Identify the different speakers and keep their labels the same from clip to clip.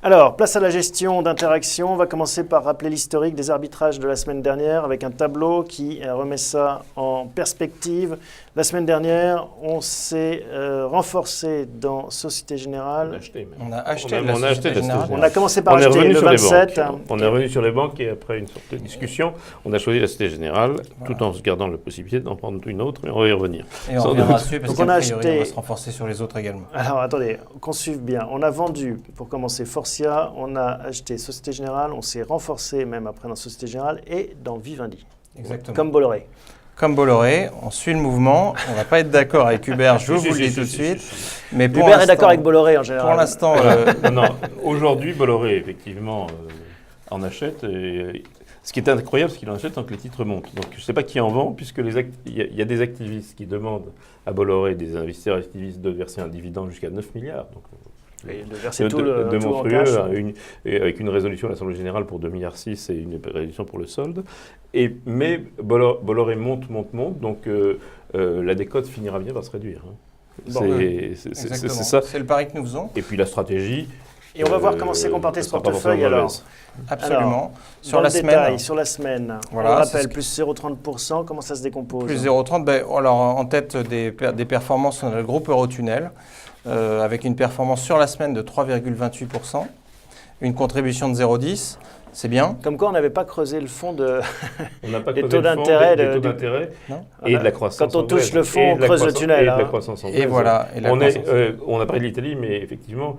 Speaker 1: Alors, place à la gestion d'interaction. On va commencer par rappeler l'historique des arbitrages de la semaine dernière avec un tableau qui remet ça en perspective. La semaine dernière, on s'est renforcé dans Société Générale.
Speaker 2: On a acheté la Société Générale.
Speaker 1: On a commencé par acheter le 27.
Speaker 3: On est revenu sur les banques et après une sorte de discussion, on a choisi la Société Générale tout en se gardant la possibilité d'en prendre une autre, mais on va y revenir.
Speaker 2: Et on reviendra dessus parce
Speaker 1: Donc
Speaker 2: qu'a priori, on va se renforcer sur les autres également.
Speaker 1: Alors attendez, qu'on suive bien. On a vendu, pour commencer, Forcia, on a acheté Société Générale, on s'est renforcé même après dans Société Générale et dans Vivendi.
Speaker 2: Exactement.
Speaker 1: Comme Bolloré.
Speaker 2: Comme Bolloré, on suit le mouvement. On ne va pas être d'accord avec Hubert, je vous le dis tout de suite. Mais pour
Speaker 1: Hubert est d'accord avec Bolloré en général.
Speaker 2: Pour l'instant,
Speaker 3: non, aujourd'hui, Bolloré, effectivement, en achète. Et ce qui est incroyable, c'est qu'il en achète tant que les titres montent. Donc, je ne sais pas qui en vend, puisque il y a des activistes qui demandent à Bolloré, des investisseurs activistes, de verser un dividende jusqu'à 9 milliards. Donc,
Speaker 1: et de verser tout le tout
Speaker 3: monstrueux,
Speaker 1: en cash.
Speaker 3: avec une résolution à l'Assemblée Générale pour 2,6 milliards et une résolution pour le solde. Mais Bolloré monte, donc la décote finira bien par se réduire.
Speaker 1: Bon,
Speaker 3: c'est ça.
Speaker 2: C'est le pari que nous faisons.
Speaker 3: Et puis la stratégie.
Speaker 1: Et on va voir comment s'est comporté ce portefeuille alors.
Speaker 2: Absolument.
Speaker 1: Sur la semaine. Sur la semaine,
Speaker 2: voilà,
Speaker 1: on rappelle, plus 0,30%, comment ça se décompose?
Speaker 2: Plus 0,30%, alors en tête des performances, on a le groupe Eurotunnel, avec une performance sur la semaine de 3,28%, une contribution de 0,10%, c'est bien.
Speaker 1: Comme quoi on n'avait pas creusé le fond de
Speaker 3: on n'a pas
Speaker 1: des
Speaker 3: creusé
Speaker 1: taux
Speaker 3: le fond
Speaker 1: d'intérêt
Speaker 3: des taux d'intérêt et de la croissance.
Speaker 1: Quand on touche le fond, on creuse le tunnel.
Speaker 3: Et de la croissance anglaise.
Speaker 2: Et voilà. Et
Speaker 3: on a parlé de l'Italie, mais effectivement,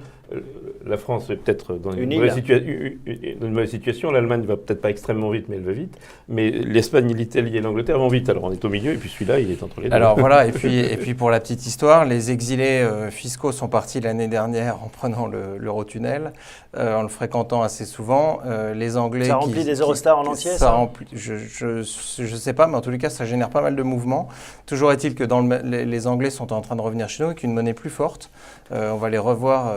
Speaker 3: la France est peut-être dans une mauvaise situation. L'Allemagne ne va peut-être pas extrêmement vite, mais elle va vite. Mais l'Espagne, l'Italie et l'Angleterre vont vite. Alors on est au milieu, et puis celui-là, il est entre les deux.
Speaker 2: Alors voilà, et puis pour la petite histoire, les exilés fiscaux sont partis l'année dernière en prenant l'Eurotunnel, en le fréquentant assez souvent. Les Anglais
Speaker 1: ça remplit des Eurostars en entier, ça
Speaker 2: remplit, je sais pas, mais en tous les cas, ça génère pas mal de mouvements. Toujours est-il que les Anglais sont en train de revenir chez nous avec une monnaie plus forte. On va les revoir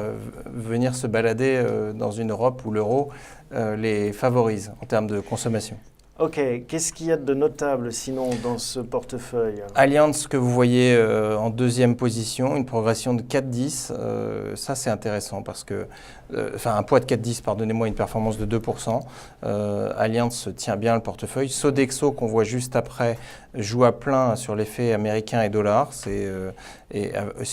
Speaker 2: venir se balader dans une Europe où l'euro les favorise en termes de consommation.
Speaker 1: Ok, qu'est-ce qu'il y a de notable sinon dans ce portefeuille?
Speaker 2: Allianz que vous voyez en deuxième position, une progression de 4,10, ça c'est intéressant parce que, un poids de 4,10, pardonnez-moi, une performance de 2%. Allianz tient bien le portefeuille. Sodexo qu'on voit juste après joue à plein sur l'effet américain et dollar, c'est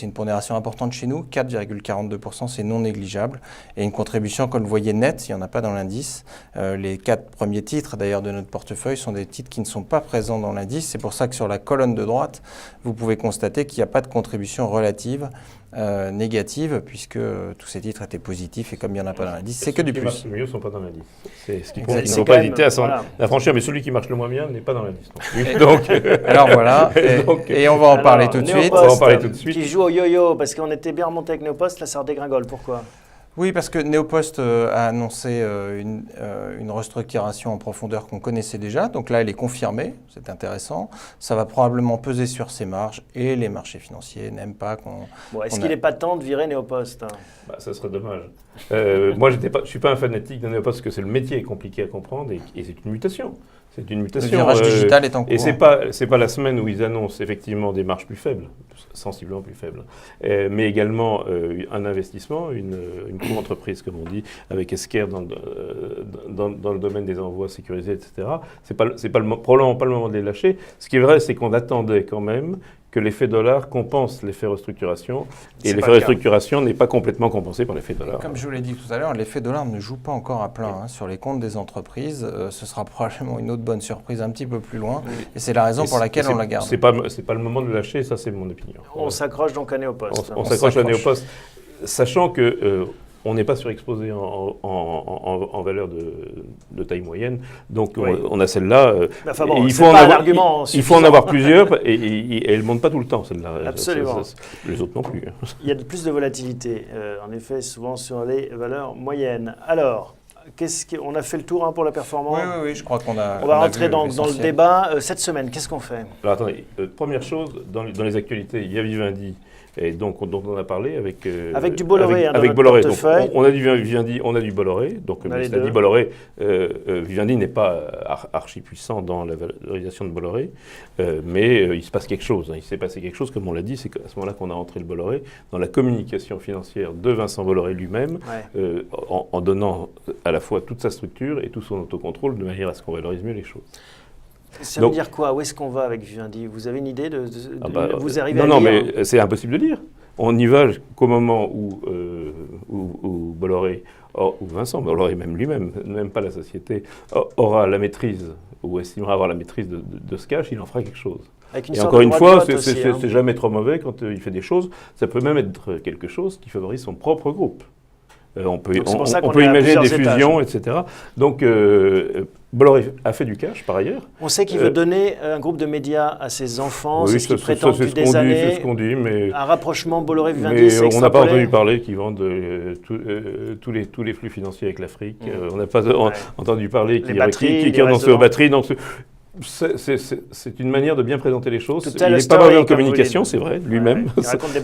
Speaker 2: une pondération importante chez nous, 4,42%, c'est non négligeable. Et une contribution, comme vous le voyez, nette, il n'y en a pas dans l'indice. Les 4 premiers titres d'ailleurs de notre portefeuille sont des titres qui ne sont pas présents dans l'indice. C'est pour ça que sur la colonne de droite, vous pouvez constater qu'il n'y a pas de contribution relative négative, puisque tous ces titres étaient positifs et comme il n'y en a pas dans l'indice, c'est que du plus.
Speaker 3: Les mieux ne sont pas dans l'indice. C'est ce qui prouve qu'ils n'ont pas hésité à franchir, mais celui qui marche le moins bien n'est pas dans l'indice.
Speaker 2: Alors voilà, et on va en parler tout de suite.
Speaker 1: On va en parler tout de suite. Qui joue au yo-yo, parce qu'on était bien remonté avec Neopost, là ça redégringole. Pourquoi ?
Speaker 2: Oui, parce que Neopost a annoncé une restructuration en profondeur qu'on connaissait déjà. Donc là, elle est confirmée, c'est intéressant. Ça va probablement peser sur ses marges et les marchés financiers n'aiment pas qu'on...
Speaker 1: Bon, est-ce qu'il n'est pas temps de virer Neopost ?
Speaker 3: Ça serait dommage. Moi, je ne suis pas un fanatique de Neopost parce que c'est le métier compliqué à comprendre et c'est une mutation. C'est une mutation.
Speaker 2: Le virage digital est en cours.
Speaker 3: Et c'est pas la semaine où ils annoncent effectivement des marges plus faibles, sensiblement plus faibles, mais également un investissement, une co-entreprise, comme on dit, avec Esker dans le domaine des envois sécurisés, etc. C'est probablement pas le moment de les lâcher. Ce qui est vrai, c'est qu'on attendait quand même que l'effet dollar compense l'effet restructuration. Et l'effet restructuration n'est pas complètement compensé par l'effet dollar.
Speaker 2: Comme je vous l'ai dit tout à l'heure, l'effet dollar ne joue pas encore à plein sur les comptes des entreprises. Ce sera probablement une autre bonne surprise un petit peu plus loin. Oui. Et c'est la raison pour laquelle on la garde.
Speaker 3: C'est pas le moment de le lâcher, ça c'est mon opinion.
Speaker 1: On s'accroche donc à Neopost.
Speaker 3: On s'accroche à Neopost, sachant que... on n'est pas surexposé en valeur de taille moyenne, donc oui. On a celle-là.
Speaker 1: Enfin bon, il faut
Speaker 3: en avoir plusieurs et elle ne monte pas tout le temps, celle-là.
Speaker 1: Absolument.
Speaker 3: Les autres non plus.
Speaker 1: Il y a plus de volatilité, en effet, souvent sur les valeurs moyennes. Alors, on a fait le tour pour la performance.
Speaker 2: Oui, je crois qu'on a.
Speaker 1: On va rentrer dans le débat. Cette semaine, qu'est-ce qu'on fait ?
Speaker 3: Alors attendez, première chose, dans les actualités, il y a Vivendi et donc dont on a parlé avec
Speaker 1: du Bolloré,
Speaker 3: avec
Speaker 1: dans
Speaker 3: Bolloré.
Speaker 1: notre
Speaker 3: Donc,
Speaker 1: portefeuille.
Speaker 3: on a du Vivendi, on a du Bolloré. Donc
Speaker 1: On a les
Speaker 3: cela dit,
Speaker 1: deux.
Speaker 3: Bolloré, Vivendi n'est pas archi puissant dans la valorisation de Bolloré, mais il se passe quelque chose. Il s'est passé quelque chose, comme on l'a dit, c'est à ce moment-là qu'on a entré le Bolloré dans la communication financière de Vincent Bolloré lui-même, en donnant à la fois toute sa structure et tout son autocontrôle de manière à ce qu'on valorise mieux les choses.
Speaker 1: Ça veut dire quoi? Où est-ce qu'on va avec Vivendi? Vous avez une idée vous arrivez
Speaker 3: non,
Speaker 1: à lire?
Speaker 3: mais c'est impossible de lire. On n'y va qu'au moment où Bolloré, ou Vincent Bolloré même lui-même, même pas la société, aura la maîtrise ou estimera avoir la maîtrise de ce cash, il en fera quelque chose. Et encore une fois, c'est jamais trop mauvais quand il fait des choses. Ça peut même être quelque chose qui favorise son propre groupe. On peut imaginer des fusions, etc. Donc, Bolloré a fait du cash, par ailleurs.
Speaker 1: On sait qu'il veut donner un groupe de médias à ses enfants,
Speaker 3: oui,
Speaker 1: c'est ce qu'il prétend depuis des années.
Speaker 3: C'est ce qu'on dit, mais...
Speaker 1: Un rapprochement Bolloré-Vivendi,
Speaker 3: mais
Speaker 1: c'est
Speaker 3: on n'a pas
Speaker 1: extrapolé.
Speaker 3: entendu parler qu'ils vendent tous les flux financiers avec l'Afrique. On n'a pas entendu parler qu'ils renonçaient aux batteries. Donc, c'est une manière de bien présenter les choses. Il n'est pas mauvais en communication, c'est vrai, lui-même,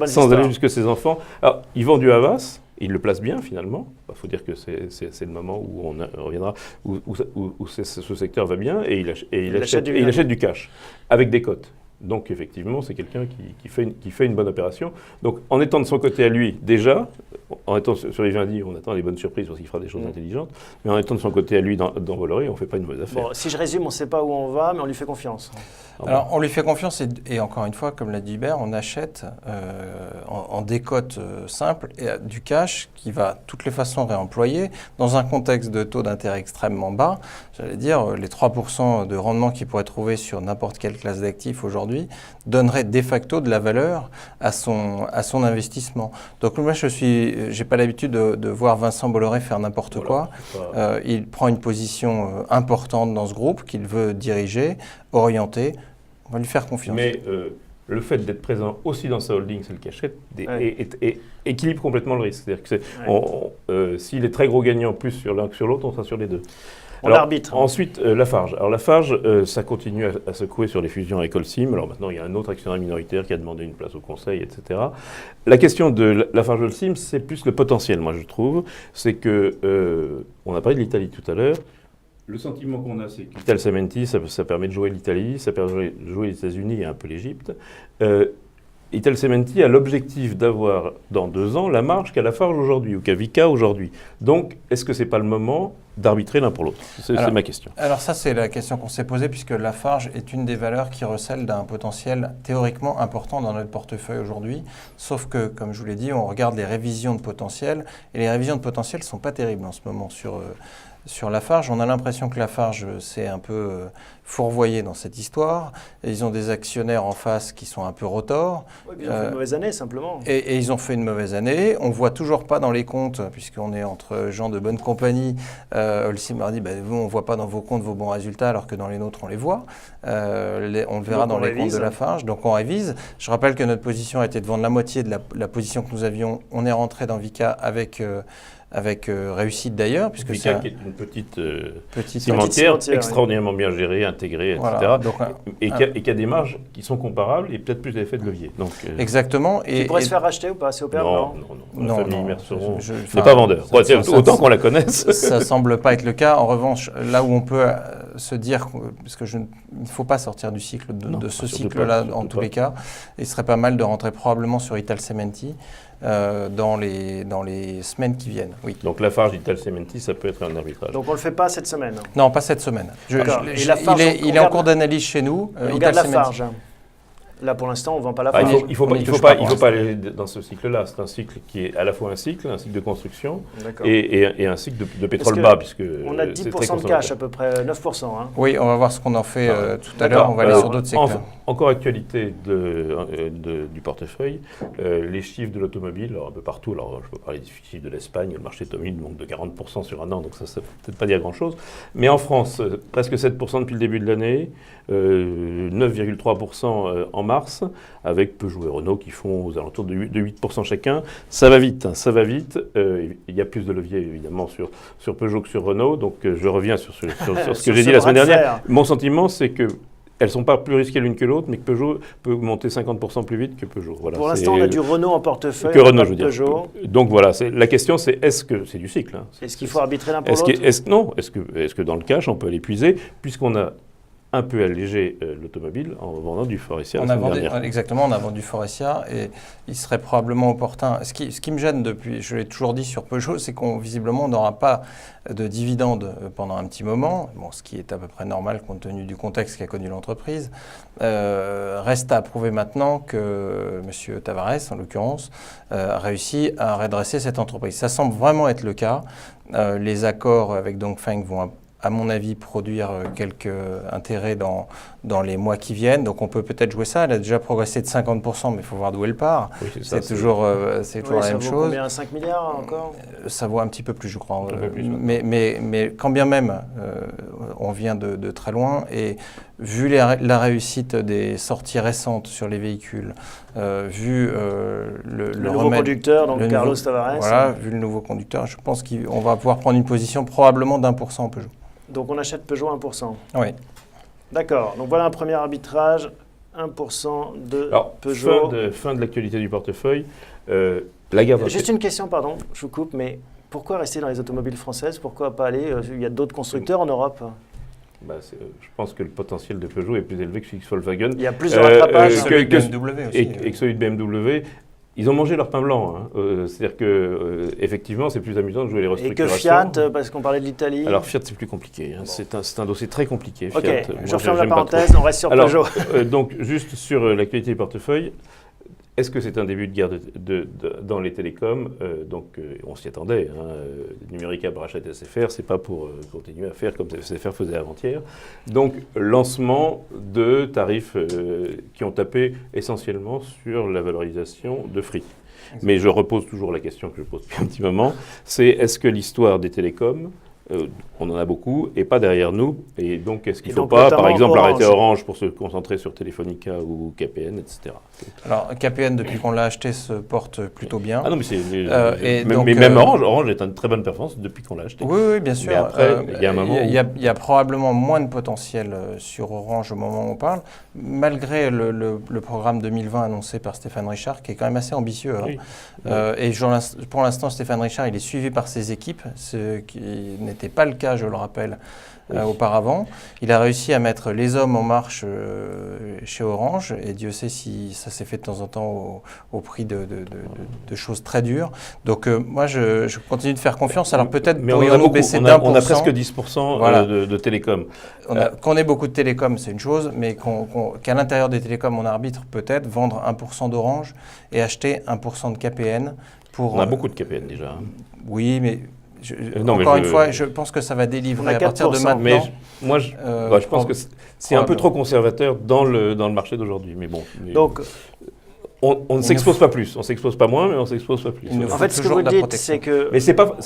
Speaker 3: sans aller jusque ses enfants. Alors, il vend du Havas. Il le place bien, finalement. Il faut dire que c'est le moment où on reviendra, où ce secteur va bien, et il achète du cash, avec des cotes. Donc, effectivement, c'est quelqu'un qui fait une bonne opération. Donc, en étant de son côté à lui, déjà, en étant sur les Vivendi, on attend des bonnes surprises parce qu'il fera des choses intelligentes, mais en étant de son côté à lui dans Bolloré, on ne fait pas une mauvaise affaire.
Speaker 1: Bon, si je résume, on ne sait pas où on va, mais on lui fait confiance.
Speaker 2: Alors, on lui fait confiance et encore une fois, comme l'a dit Hubert, on achète en décote simple du cash qui va de toutes les façons réemployer dans un contexte de taux d'intérêt extrêmement bas. J'allais dire, les 3% de rendement qu'il pourrait trouver sur n'importe quelle classe d'actifs aujourd'hui donneraient de facto de la valeur à son investissement. Donc moi, j'ai pas l'habitude de voir Vincent Bolloré faire n'importe quoi. Il prend une position importante dans ce groupe qu'il veut diriger, orienter. On va lui faire confiance.
Speaker 3: Mais le fait d'être présent aussi dans sa holding, c'est le cachet, équilibre complètement le risque. C'est-à-dire que s'il est très gros gagnant plus sur l'un que sur l'autre, on sera sur les deux.
Speaker 1: On arbitre.
Speaker 3: Ensuite, Lafarge. Alors Lafarge, ça continue à secouer sur les fusions avec Holcim. Alors maintenant, il y a un autre actionnaire minoritaire qui a demandé une place au conseil, etc. La question de Lafarge-Holcim, c'est plus le potentiel, moi je trouve. C'est que, on a parlé de l'Italie tout à l'heure. Le sentiment qu'on a, c'est qu'Italcementi, ça permet de jouer l'Italie, ça permet de jouer les États-Unis et un peu l'Égypte. Italcementi a l'objectif d'avoir, dans 2 ans, la marge qu'a Lafarge aujourd'hui ou qu'a Vicat aujourd'hui. Donc, est-ce que ce n'est pas le moment d'arbitrer l'un pour l'autre? C'est ma question. Alors
Speaker 2: ça, c'est la question qu'on s'est posée, puisque Lafarge est une des valeurs qui recèle d'un potentiel théoriquement important dans notre portefeuille aujourd'hui. Sauf que, comme je vous l'ai dit, on regarde les révisions de potentiel, et les révisions de potentiel ne sont pas terribles en ce moment sur Lafarge. On a l'impression que Lafarge s'est un peu fourvoyé dans cette histoire. Et ils ont des actionnaires en face qui sont un peu retors.
Speaker 1: Oui, ils ont fait une mauvaise année, simplement.
Speaker 2: Et ils ont fait une mauvaise année. On ne voit toujours pas dans les comptes, puisqu'on est entre gens de bonne compagnie. Holcim a dit, vous, on ne voit pas dans vos comptes vos bons résultats, alors que dans les nôtres, on les voit. On le verra dans les comptes de Lafarge. Donc on révise. Je rappelle que notre position a été de vendre la moitié de la position que nous avions. On est rentré dans Vicat avec réussite d'ailleurs, puisque
Speaker 3: Vicat qui est une petite cimentière extraordinairement bien gérée, intégrée, etc. Voilà, donc, et qui a des marges qui sont comparables et peut-être plus d'effets de levier. Donc,
Speaker 2: exactement.
Speaker 1: Qui pourrait se faire racheter ou pas? C'est opérable?
Speaker 3: Non. La famille Merceron n'est pas vendeur. Autant qu'on la connaisse.
Speaker 2: Ça ne semble pas être le cas. En revanche, là où on peut se dire, parce qu'il ne faut pas sortir du cycle de ce cycle-là en tous les cas, il serait pas mal de rentrer probablement sur Italcementi. Dans les semaines qui viennent. Oui.
Speaker 3: Donc Lafarge, Italcementi, ça peut être un arbitrage.
Speaker 1: Donc on ne le fait pas cette semaine?
Speaker 2: Non, pas cette semaine. Il est en cours d'analyse chez nous.
Speaker 1: On regarde Lafarge. Là, pour l'instant, on ne vend pas Lafarge.
Speaker 3: Il ne faut pas aller dans ce cycle-là. C'est un cycle qui est à la fois un cycle de construction et un cycle de pétrole bas. Puisque
Speaker 1: on a 10% de cash, à peu près 9%. Hein.
Speaker 2: Oui, on va voir ce qu'on en fait tout à l'heure. On va aller sur d'autres secteurs.
Speaker 3: Encore actualité du portefeuille, les chiffres de l'automobile, alors un peu partout. Alors, je peux parler des chiffres de l'Espagne, le marché automobile monte de 40% sur un an, donc ça ne veut peut-être pas dire grand-chose. Mais en France, presque 7% depuis le début de l'année, 9,3% en mars, avec Peugeot et Renault qui font aux alentours de 8% chacun. Ça va vite, ça va vite. Il y a plus de levier, évidemment, sur Peugeot que sur Renault. Donc, je reviens sur ce que j'ai dit la semaine dernière. Mon sentiment, c'est que elles ne sont pas plus risquées l'une que l'autre, mais que Peugeot peut monter 50% plus vite que Peugeot. Voilà,
Speaker 1: pour l'instant, on a du Renault en portefeuille,
Speaker 3: que Renault, je veux dire.
Speaker 1: Peugeot.
Speaker 3: Donc voilà, la question c'est est-ce que c'est du cycle, hein.
Speaker 1: Est-ce qu'il faut arbitrer l'un pour l'autre?
Speaker 3: Est-ce que dans le cash, on peut l'épuiser, puisqu'on a un peu allégé l'automobile en vendant du Faurecia la semaine dernière.
Speaker 2: Exactement, on a vendu Faurecia et il serait probablement opportun. Ce qui me gêne depuis, je l'ai toujours dit sur Peugeot, c'est qu'on visiblement n'aura pas de dividendes pendant un petit moment, bon, ce qui est à peu près normal compte tenu du contexte qu'a connu l'entreprise. Reste à prouver maintenant que M. Tavares, en l'occurrence, a réussi à redresser cette entreprise. Ça semble vraiment être le cas. Les accords avec Dongfeng vont à mon avis, produire quelques intérêts dans les mois qui viennent. Donc on peut peut-être jouer ça. Elle a déjà progressé de 50%, mais il faut voir d'où elle part.
Speaker 3: Oui,
Speaker 2: c'est toujours la même chose.
Speaker 1: Ça vaut combien, 5 milliards encore?
Speaker 2: Ça vaut un petit peu plus, je crois.
Speaker 3: Un peu plus,
Speaker 2: mais quand bien même, on vient de très loin. Et vu la réussite des sorties récentes sur les véhicules, vu
Speaker 1: le nouveau conducteur, donc Carlos Tavares.
Speaker 2: Voilà, vu le nouveau conducteur, je pense qu'on va pouvoir prendre une position probablement d'1% Peugeot.
Speaker 1: Donc on achète Peugeot 1%.
Speaker 2: Oui.
Speaker 1: D'accord. Donc voilà un premier arbitrage, 1% de Peugeot.
Speaker 3: Fin de l'actualité du portefeuille. La guerre
Speaker 1: Juste une question, pardon, je vous coupe, mais pourquoi rester dans les automobiles françaises? Pourquoi pas aller Il y a d'autres constructeurs en Europe.
Speaker 3: Je pense que le potentiel de Peugeot est plus élevé que celui de Volkswagen.
Speaker 1: Il y a plus de rattrapage.
Speaker 2: Que BMW aussi.
Speaker 3: Et que celui de BMW. Ils ont mangé leur pain blanc. Hein. C'est-à-dire que effectivement, c'est plus amusant de jouer les restructurations.
Speaker 1: Et que Fiat, parce qu'on parlait de l'Italie.
Speaker 3: Alors Fiat, c'est plus compliqué. Hein. Bon. C'est un dossier très compliqué.
Speaker 1: Ok,
Speaker 3: Fiat.
Speaker 1: je referme la parenthèse, on reste sur Peugeot.
Speaker 3: Donc, juste sur l'actualité du portefeuille, est-ce que c'est un début de guerre dans les télécoms? On s'y attendait. Hein. Numérica rachète SFR, c'est pas pour continuer à faire comme SFR faisait avant-hier. Donc, lancement de tarifs qui ont tapé essentiellement sur la valorisation de Free. Mais je repose toujours la question que je pose depuis un petit moment, c'est est-ce que l'histoire des télécoms, on en a beaucoup, et pas derrière nous. Et donc, est-ce qu'il ne faut pas, par exemple, arrêter Orange pour se concentrer sur Telefonica ou KPN, etc.
Speaker 2: Alors, KPN, depuis qu'on l'a acheté, se porte plutôt bien.
Speaker 3: Ah non, mais même Orange est une très bonne performance depuis qu'on l'a acheté.
Speaker 2: Oui, bien sûr.
Speaker 3: Mais après, il y a un moment
Speaker 2: il y a probablement moins de potentiel sur Orange au moment où on parle, malgré le programme 2020 annoncé par Stéphane Richard, qui est quand même assez ambitieux.
Speaker 3: Oui.
Speaker 2: Et pour l'instant, Stéphane Richard, il est suivi par ses équipes, ce qui n'était pas le cas, je le rappelle, auparavant. Il a réussi à mettre les hommes en marche chez Orange, et Dieu sait si ça s'est fait de temps en temps au prix de choses très dures. Donc moi, je continue de faire confiance. Alors peut-être pourrions-nous baisser d'1%.
Speaker 3: On a presque 10% voilà. de télécom.
Speaker 2: Qu'on ait beaucoup de télécom, c'est une chose, mais qu'à l'intérieur des télécoms, on arbitre peut-être vendre 1% d'Orange et acheter 1% de KPN.
Speaker 3: On a beaucoup de KPN déjà. Hein.
Speaker 2: Oui, mais... Encore une fois, je pense que ça va délivrer à partir de maintenant.
Speaker 3: Mais moi, je pense que c'est un peu trop conservateur dans le marché d'aujourd'hui. Mais bon.
Speaker 1: Donc,
Speaker 3: on ne s'expose pas plus. On ne s'expose pas moins, mais on ne s'expose pas plus.
Speaker 1: En fait, ce que vous dites, c'est que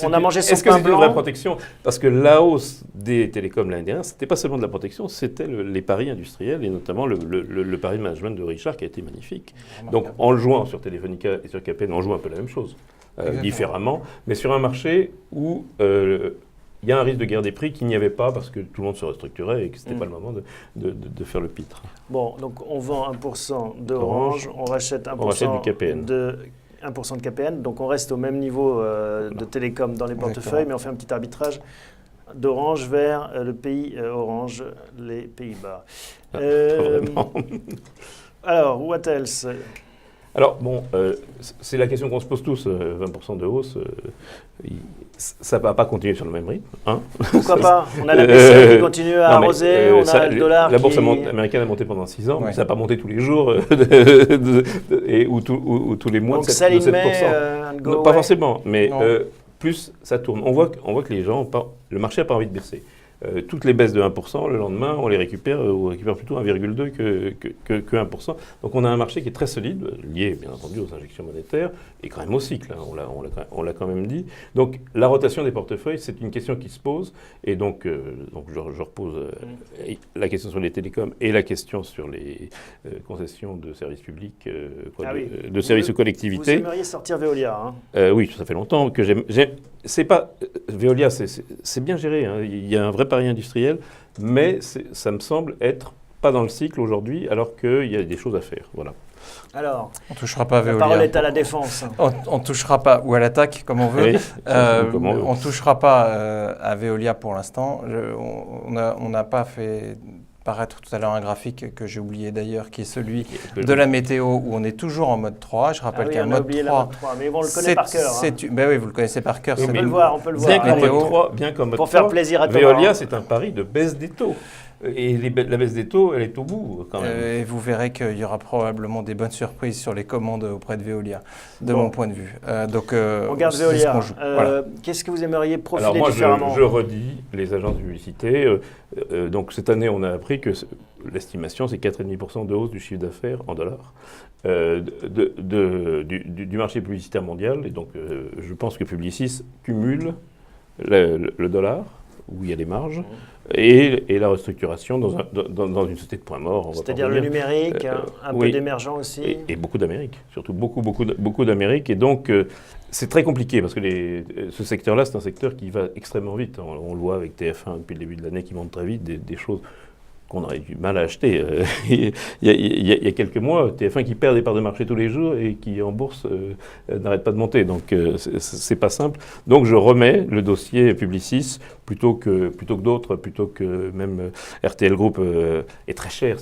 Speaker 1: on a mangé son pain blanc.
Speaker 3: Est-ce que c'est une vraie protection? Parce que la hausse des télécoms l'année dernière, ce n'était pas seulement de la protection, c'était les paris industriels et notamment le pari management de Richard qui a été magnifique. Donc, en le jouant sur Telefonica et sur KPN, on joue un peu la même chose. Différemment, mais sur un marché où il y a un risque de guerre des prix qu'il n'y avait pas parce que tout le monde se restructurait et que ce n'était pas le moment de faire le pitre.
Speaker 1: Bon, donc on vend 1% d'Orange, on rachète 1%
Speaker 3: du KPN.
Speaker 1: 1% de KPN, donc on reste au même niveau de télécom dans les portefeuilles, mais on fait un petit arbitrage d'Orange vers le pays Orange, les Pays-Bas. Alors, what else?
Speaker 3: Alors, bon, c'est la question qu'on se pose tous, 20% de hausse, ça ne va pas continuer sur le même rythme. Hein.
Speaker 1: Pourquoi pas? On a la BCE qui continue à arroser, on a le dollar
Speaker 3: La bourse américaine a monté pendant 6 ans, mais ça n'a pas monté tous les jours ou tous les mois.
Speaker 1: Donc,
Speaker 3: de 7%.
Speaker 1: sell in May,
Speaker 3: non, pas forcément, mais plus ça tourne. On voit que les gens, le marché n'a pas envie de baisser. Toutes les baisses de 1%, le lendemain, on les récupère, on récupère plutôt 1,2 que 1%. Donc on a un marché qui est très solide, lié bien entendu aux injections monétaires, et quand même au cycle, hein, on l'a quand même dit. Donc la rotation des portefeuilles, c'est une question qui se pose, et donc je repose la question sur les télécoms et la question sur les concessions de services publics, de services aux collectivités.
Speaker 1: Vous aimeriez sortir Veolia, hein?
Speaker 3: Oui, ça fait longtemps que j'aime. C'est pas Veolia, c'est bien géré. Hein. Il y a un vrai pari industriel, mais ça me semble être pas dans le cycle aujourd'hui, alors qu'il y a des choses à faire. Voilà.
Speaker 1: Alors,
Speaker 2: On ne touchera pas à
Speaker 1: la
Speaker 2: Veolia.
Speaker 1: parole est à la défense.
Speaker 2: On ne touchera pas, ou à l'attaque, comme on veut.
Speaker 3: Oui, comme on veut.
Speaker 2: On ne touchera pas à Veolia pour l'instant. On n'a pas fait paraître tout à l'heure un graphique que j'ai oublié d'ailleurs, qui est celui de la météo, où on est toujours en mode 3. Je rappelle qu'un mode 3...
Speaker 1: Mais bon, on le connaît par cœur.
Speaker 2: Ben oui, vous le connaissez par cœur.
Speaker 3: Oui,
Speaker 1: On peut le voir, on peut le voir.
Speaker 3: Bien qu'en mode 3,
Speaker 1: Pour faire plaisir à Thomas.
Speaker 3: Veolia, c'est un pari de baisse des taux. Et la baisse des taux, elle est au bout quand même.
Speaker 2: Et vous verrez qu'il y aura probablement des bonnes surprises sur les commandes auprès de Veolia, de mon point de vue.
Speaker 1: On garde Veolia.
Speaker 2: Voilà.
Speaker 1: Qu'est-ce que vous aimeriez profiler
Speaker 3: Alors moi,
Speaker 1: différemment?
Speaker 3: je redis les agences de publicité. Donc cette année, on a appris que l'estimation, c'est 4,5% de hausse du chiffre d'affaires en dollars du marché publicitaire mondial. Et donc je pense que Publicis cumule le dollar, où il y a des marges, et la restructuration dans une société de points morts.
Speaker 1: C'est-à-dire le numérique, un peu d'émergent aussi.
Speaker 3: Et beaucoup d'Amérique, surtout beaucoup d'Amérique. Et donc, c'est très compliqué, parce que ce secteur-là, c'est un secteur qui va extrêmement vite. On le voit avec TF1 depuis le début de l'année, qui monte très vite, des choses qu'on aurait du mal à acheter. Il y a quelques mois, TF1 qui perd des parts de marché tous les jours et qui, en bourse, n'arrête pas de monter. Donc, c'est pas simple. Donc, je remets le dossier Publicis plutôt que d'autres, plutôt que même RTL Group est très cher.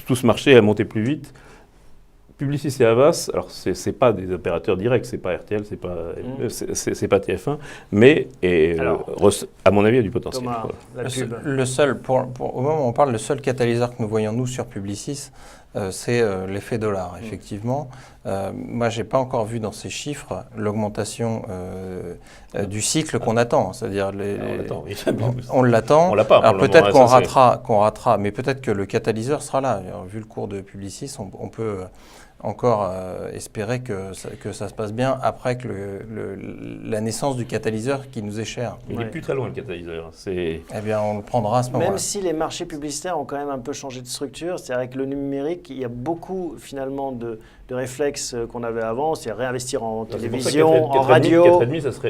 Speaker 3: Tout ce marché a monté plus vite. Publicis et Havas, alors c'est pas des opérateurs directs, c'est pas RTL, c'est pas TF1, mais à mon avis, il y a du potentiel.
Speaker 1: Thomas, la pub.
Speaker 2: Le seul, au moment où on parle, le seul catalyseur que nous voyons nous sur Publicis, c'est l'effet dollar, effectivement. Moi, j'ai pas encore vu dans ces chiffres l'augmentation du cycle qu'on attend, c'est-à-dire on l'attend.
Speaker 3: On l'a pas.
Speaker 2: Alors peut-être qu'on ratera, mais peut-être que le catalyseur sera là. Alors, vu le cours de Publicis, on peut encore espérer que ça se passe bien après que la naissance du catalyseur qui nous est cher.
Speaker 3: Il n'est plus très loin, le catalyseur.
Speaker 2: Eh bien, on le prendra à ce moment-là.
Speaker 1: Même si les marchés publicitaires ont quand même un peu changé de structure, c'est-à-dire avec le numérique, il y a beaucoup finalement de réflexes qu'on avait avant, c'est-à-dire réinvestir en télévision, en radio,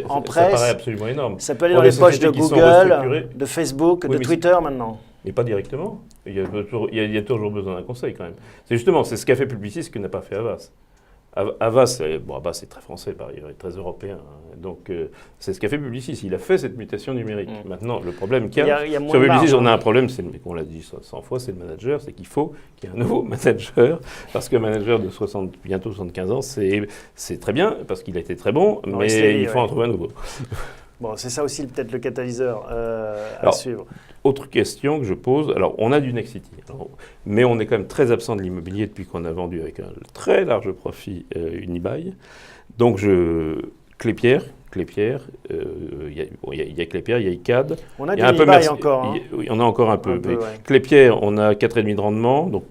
Speaker 1: en presse.
Speaker 3: Ça paraît absolument énorme.
Speaker 1: Ça peut aller dans les poches de Google, de Facebook, de Twitter maintenant.
Speaker 3: Mais pas directement. Il y a toujours besoin d'un conseil quand même. C'est ce qu'a fait Publicis, ce que n'a pas fait Havas. Havas, c'est très français, par ailleurs, très européen. Donc, c'est ce qu'a fait Publicis. Il a fait cette mutation numérique. Maintenant, le problème qu'il y a sur Publicis, on a un problème, on l'a dit 100 fois, c'est le manager, c'est qu'il faut qu'il y ait un nouveau manager, parce qu'un manager de bientôt 75 ans, c'est très bien, parce qu'il a été très bon, mais il faut en trouver un nouveau.
Speaker 1: Bon, c'est ça aussi peut-être le catalyseur à suivre.
Speaker 3: Autre question que je pose, alors on a du Nexity, mais on est quand même très absent de l'immobilier depuis qu'on a vendu avec un très large profit Unibail. Donc Clépierre, il y a Clépierre, il y a ICAD.
Speaker 1: On a du Unibail encore.
Speaker 3: Oui, on a encore un peu. Clépierre, on a 4,5% de rendement, donc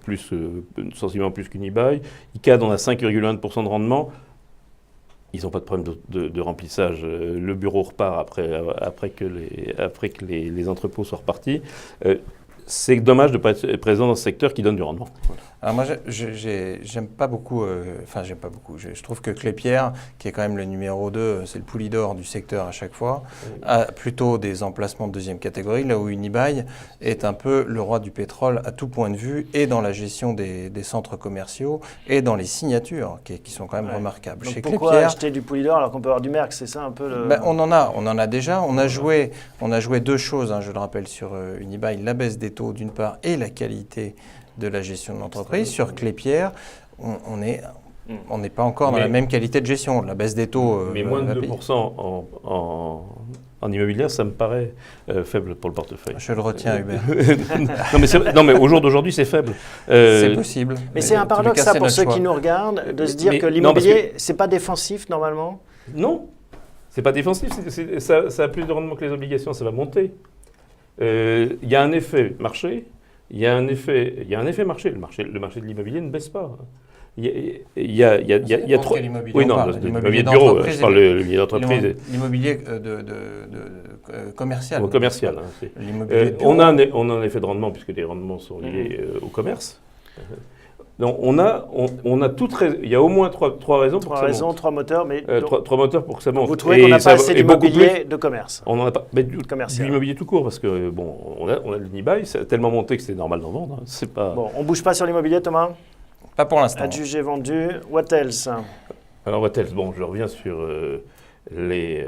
Speaker 3: sensiblement plus qu'Unibail. ICAD, on a 5,1% de rendement. Ils n'ont pas de problème de remplissage. Le bureau repart après que les entrepôts soient repartis. C'est dommage de ne pas être présent dans ce secteur qui donne du rendement. Voilà.
Speaker 2: Alors moi, j'aime pas beaucoup, j'aime pas beaucoup. Je trouve que Clépierre, qui est quand même le numéro 2, c'est le pouli-d'or du secteur à chaque fois, a plutôt des emplacements de deuxième catégorie, là où Unibail est un peu le roi du pétrole à tout point de vue, et dans la gestion des centres commerciaux, et dans les signatures, qui sont quand même remarquables.
Speaker 1: Donc
Speaker 2: chez
Speaker 1: pourquoi
Speaker 2: Clépierre,
Speaker 1: acheter du pouli-d'or alors qu'on peut avoir du Merck? C'est ça un peu le...
Speaker 2: on en a déjà. On a joué deux choses, je le rappelle, sur Unibail, la baisse des taux d'une part, et la qualité de la gestion de l'entreprise. Sur Clépierre, on n'est pas encore dans la même qualité de gestion. La baisse des taux...
Speaker 3: mais moins de 2% en immobilier, ça me paraît faible pour le portefeuille.
Speaker 2: Je le retiens, Hubert.
Speaker 3: non, mais au jour d'aujourd'hui, c'est faible.
Speaker 2: C'est possible.
Speaker 1: Mais c'est un paradoxe, ça, pour ceux qui nous regardent, de se dire que l'immobilier, c'est pas défensif, normalement?
Speaker 3: Non, c'est pas défensif. Ça a plus de rendement que les obligations, ça va monter. Il y a un effet marché. Il y a un effet marché. Le marché de l'immobilier ne baisse pas. Il y a trop. Oui, non, l'immobilier de bureau. Je parle de l'immobilier d'entreprise.
Speaker 2: L'immobilier commercial.
Speaker 3: Commercial. On a un effet de rendement puisque les rendements sont liés au commerce. Donc on a il y a au moins trois raisons pour que ça monte.
Speaker 1: 3 raisons, 3 moteurs, mais
Speaker 3: Trois moteurs pour que ça monte.
Speaker 1: vous trouvez qu'on n'a pas assez d'immobilier de commerce?
Speaker 3: On n'en a pas, mais du
Speaker 1: commercial.
Speaker 3: L'immobilier tout court, parce que bon, on a l'Unibail, ça a tellement monté que c'était normal d'en vendre. Hein. C'est pas.
Speaker 1: Bon, on bouge pas sur l'immobilier, Thomas?
Speaker 2: Pas pour l'instant.
Speaker 1: Adjugé, vendu. What else?
Speaker 3: Alors what else? Bon, je reviens sur les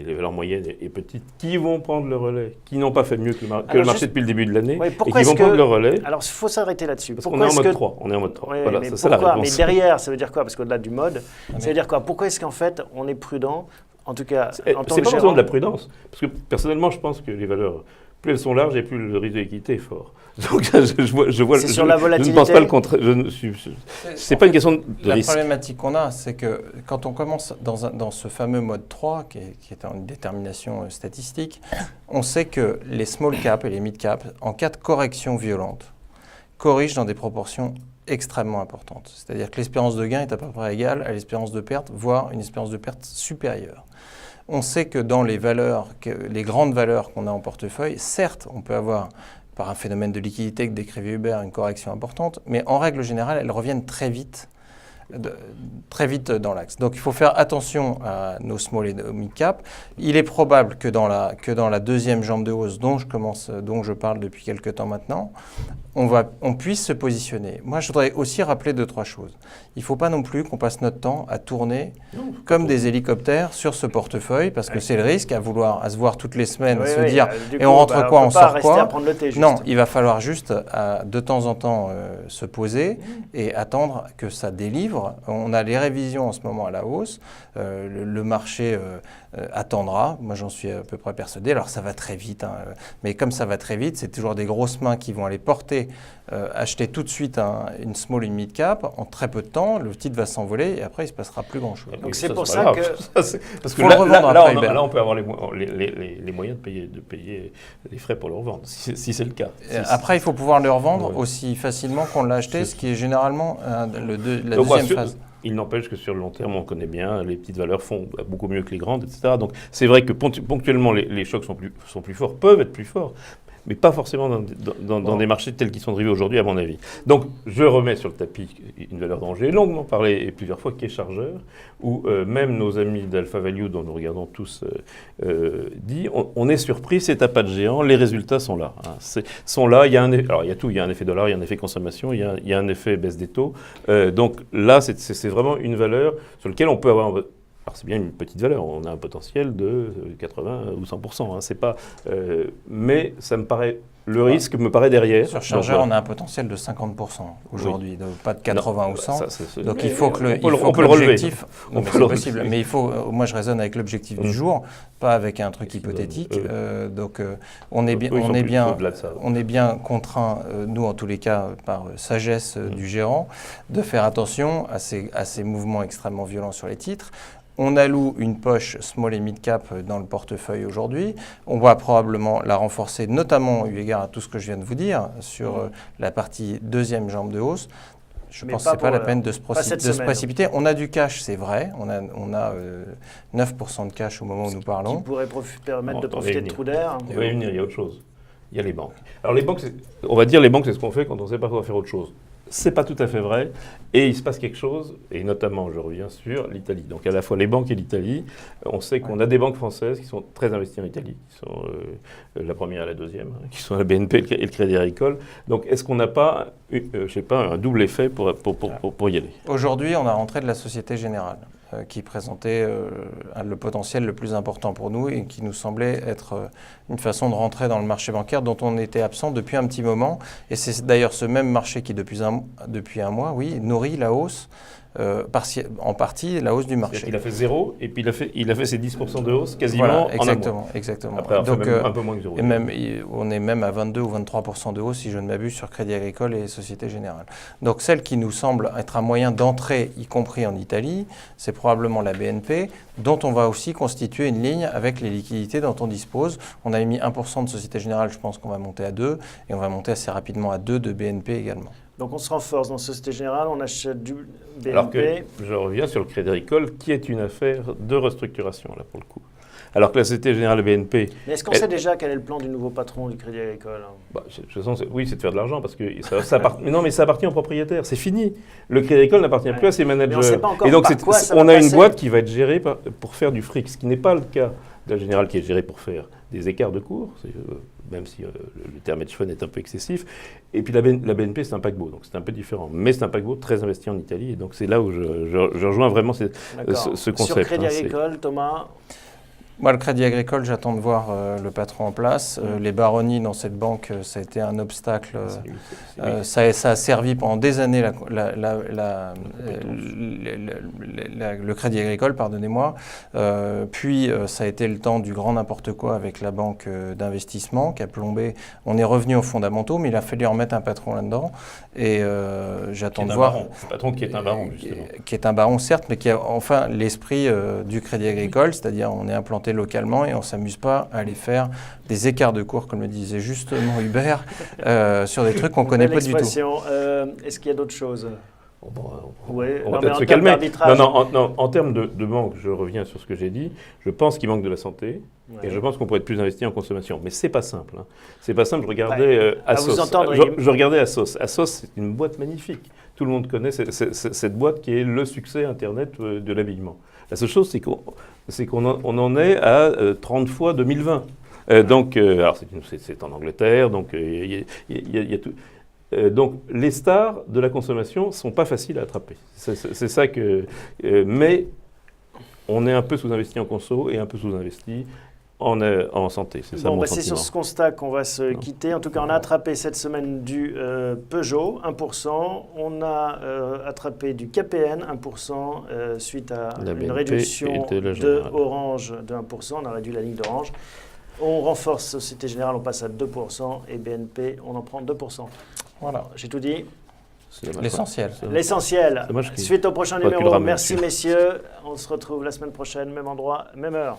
Speaker 3: valeurs moyennes et petites qui vont prendre le relais, qui n'ont pas fait mieux que le marché depuis le début de l'année,
Speaker 1: oui,
Speaker 3: et qui vont prendre le relais.
Speaker 1: Alors, il faut s'arrêter là-dessus.
Speaker 3: Parce qu'on est en mode 3. On est en mode 3.
Speaker 1: Oui,
Speaker 3: voilà,
Speaker 1: mais
Speaker 3: c'est la
Speaker 1: pourquoi?
Speaker 3: réponse.
Speaker 1: Mais derrière, ça veut dire quoi? Parce qu'au-delà du mode, ça veut dire quoi? Pourquoi est-ce qu'en fait, on est prudent, en tout cas, en tant
Speaker 3: C'est
Speaker 1: que
Speaker 3: pas
Speaker 1: gérant?
Speaker 3: besoin de la prudence. Parce que personnellement, je pense que les valeurs, plus elles sont larges et plus le risque de liquidité est fort. Donc je vois
Speaker 1: C'est sur la volatilité.
Speaker 3: Je ne pense pas le contraire. C'est pas une question de risque.
Speaker 2: La problématique qu'on a, c'est que quand on commence dans ce fameux mode 3, qui est une détermination statistique, on sait que les small cap et les mid cap, en cas de correction violente, corrigent dans des proportions extrêmement importantes. C'est-à-dire que l'espérance de gain est à peu près égale à l'espérance de perte, voire une espérance de perte supérieure. On sait que dans les les grandes valeurs qu'on a en portefeuille, certes, on peut avoir, par un phénomène de liquidité que décrivait Hubert, une correction importante, mais en règle générale, elles reviennent très vite dans l'axe. Donc il faut faire attention à nos small et nos mid cap. Il est probable que dans la deuxième jambe de hausse dont je parle depuis quelques temps maintenant, on puisse se positionner. Moi, je voudrais aussi rappeler 2-3 choses. Il ne faut pas non plus qu'on passe notre temps à tourner comme des hélicoptères sur ce portefeuille, parce que c'est le risque à se voir toutes les semaines, à se dire et on rentre quoi, on sort quoi. Non, il va falloir juste de temps en temps se poser et attendre que ça délivre. On a les révisions en ce moment à la hausse. Le marché attendra. Moi, j'en suis à peu près persuadé. Alors, ça va très vite. Hein, mais comme ça va très vite, c'est toujours des grosses mains qui vont aller porter, acheter tout de suite une small et une mid cap. En très peu de temps, le titre va s'envoler et après, il ne se passera plus grand-chose.
Speaker 1: Donc, c'est pour ça que...
Speaker 3: Parce que
Speaker 2: faut le revendre après,
Speaker 3: là, on peut avoir les moyens de payer les frais pour le revendre, si c'est le cas.
Speaker 2: Après, il faut pouvoir le revendre aussi facilement qu'on l'a acheté, ce qui est généralement la deuxième phase.
Speaker 3: Il n'empêche que sur le long terme, on connaît bien, les petites valeurs font beaucoup mieux que les grandes, etc. Donc c'est vrai que ponctuellement, les chocs sont plus forts, peuvent être plus forts, mais pas forcément dans des marchés tels qu'ils sont drivés aujourd'hui, à mon avis. Donc je remets sur le tapis une valeur dont j'ai longuement parlé et plusieurs fois, qui est Chargeur, où même nos amis d'Alpha Value, dont nous regardons tous, dit on est surpris, c'est à pas de géant, les résultats sont là. Hein, sont là, il y a tout, il y a un effet dollar, il y a un effet consommation, il y a un effet baisse des taux. Donc là, c'est vraiment une valeur sur laquelle on peut avoir... Alors c'est bien une petite valeur, on a un potentiel de 80 ou 100%, hein, c'est pas, mais ça me paraît, le risque me paraît derrière.
Speaker 2: Sur Chargeur, on a un potentiel de 50% aujourd'hui, pas de 80 ou 100. Donc il faut que l'objectif, c'est possible, mais il faut, moi je raisonne avec l'objectif du jour, pas avec un truc hypothétique. Donc on est bien contraint, nous en tous les cas, par sagesse du gérant, de faire attention à ces mouvements extrêmement violents sur les titres. On alloue une poche small et mid cap dans le portefeuille aujourd'hui. On va probablement la renforcer, notamment eu égard à tout ce que je viens de vous dire, sur la partie deuxième jambe de hausse. Je pense que ce n'est pas la peine de se précipiter. On a du cash, c'est vrai. On a 9% de cash au moment où nous parlons.
Speaker 1: Qui pourrait permettre de profiter de trous d'air.
Speaker 3: On va y venir, il y a autre chose. Il y a les banques. Alors les banques, on va dire les banques, c'est ce qu'on fait quand on ne sait pas quoi faire autre chose. C'est pas tout à fait vrai, et il se passe quelque chose, et notamment, je reviens sur l'Italie. Donc à la fois les banques et l'Italie, on sait qu'on a des banques françaises qui sont très investies en Italie, qui sont la première et la deuxième, qui sont la BNP et le Crédit Agricole. Donc est-ce qu'on n'a pas, un double effet pour y aller? Aujourd'hui,
Speaker 2: on a rentré de la Société Générale, qui présentait le potentiel le plus important pour nous et qui nous semblait être une façon de rentrer dans le marché bancaire dont on était absent depuis un petit moment. Et c'est d'ailleurs ce même marché qui, depuis un mois, nourrit la hausse, en partie la hausse du marché.
Speaker 3: Il a fait 0 et puis il a fait ses 10% de hausse quasiment en un mois.
Speaker 2: Exactement.
Speaker 3: Après, donc, un peu moins que 0.
Speaker 2: Et on est même à 22 ou 23% de hausse, si je ne m'abuse, sur Crédit Agricole et Société Générale. Donc celle qui nous semble être un moyen d'entrée, y compris en Italie, c'est probablement la BNP, dont on va aussi constituer une ligne avec les liquidités dont on dispose. On a émis 1% de Société Générale, je pense qu'on va monter à 2, et on va monter assez rapidement à 2 de BNP également.
Speaker 1: Donc on se renforce dans Société Générale, on achète du BNP.
Speaker 3: Alors que je reviens sur le Crédit Agricole, qui est une affaire de restructuration, là, pour le coup. Alors que la Société Générale BNP...
Speaker 1: Mais est-ce qu'on sait déjà quel est le plan du nouveau patron du Crédit Agricole?
Speaker 3: Bah, de toute façon, oui, c'est de faire de l'argent, parce que non, mais ça appartient aux propriétaires, c'est fini. Le Crédit Agricole n'appartient plus à ses managers.
Speaker 1: Mais on sait pas encore
Speaker 3: et donc,
Speaker 1: par quoi ça va
Speaker 3: on a une
Speaker 1: passer.
Speaker 3: boîte qui va être gérée pour faire du fric, ce qui n'est pas le cas de la Générale qui est gérée pour faire des écarts de cours, même si le terme hedge fund est un peu excessif. Et puis la BNP, c'est un paquebot, donc c'est un peu différent. Mais c'est un paquebot très investi en Italie, et donc c'est là où je rejoins vraiment ce concept.
Speaker 1: Sur Crédit Agricole, Thomas?
Speaker 2: Moi, le Crédit Agricole, j'attends de voir le patron en place. Les baronnies dans cette banque, ça a été un obstacle. Ça a servi pendant des années le Crédit Agricole, pardonnez-moi. Puis, ça a été le temps du grand n'importe quoi avec la banque d'investissement qui a plombé. On est revenu aux fondamentaux, mais il a fallu remettre un patron là-dedans. Et j'attends de voir.
Speaker 3: Un patron qui est un baron, justement.
Speaker 2: Qui est un baron, certes, mais qui a enfin l'esprit du Crédit Agricole, c'est-à-dire on est implanté localement et on ne s'amuse pas à aller faire des écarts de cours, comme le disait justement Hubert, sur des trucs qu'on ne connaît pas du tout.
Speaker 1: Est-ce qu'il y a d'autres choses?
Speaker 3: On va peut-être se calmer. Non, en termes de banque, je reviens sur ce que j'ai dit. Je pense qu'il manque de la santé et je pense qu'on pourrait être plus investi en consommation. Mais c'est pas simple. C'est pas simple. Je regardais Asos. Je regardais Asos. Asos, c'est une boîte magnifique. Tout le monde connaît cette boîte qui est le succès Internet de l'habillement. La seule chose, c'est qu'on en est à 30 fois 2020. Alors c'est en Angleterre, donc il y a tout. Donc les stars de la consommation ne sont pas faciles à attraper. C'est ça que... mais on est un peu sous-investi en conso et un peu sous-investi en santé. C'est ça mon
Speaker 1: c'est sur ce constat qu'on va se quitter. En tout cas, on a attrapé cette semaine du Peugeot, 1%. On a attrapé du KPN, 1%, suite à une réduction de Orange de 1%. On a réduit la ligne d'Orange. On renforce Société Générale, on passe à 2%. Et BNP, on en prend 2%. Voilà, j'ai tout dit.
Speaker 2: L'essentiel.
Speaker 1: L'essentiel. Suite au prochain numéro. Merci messieurs. On se retrouve la semaine prochaine, même endroit, même heure.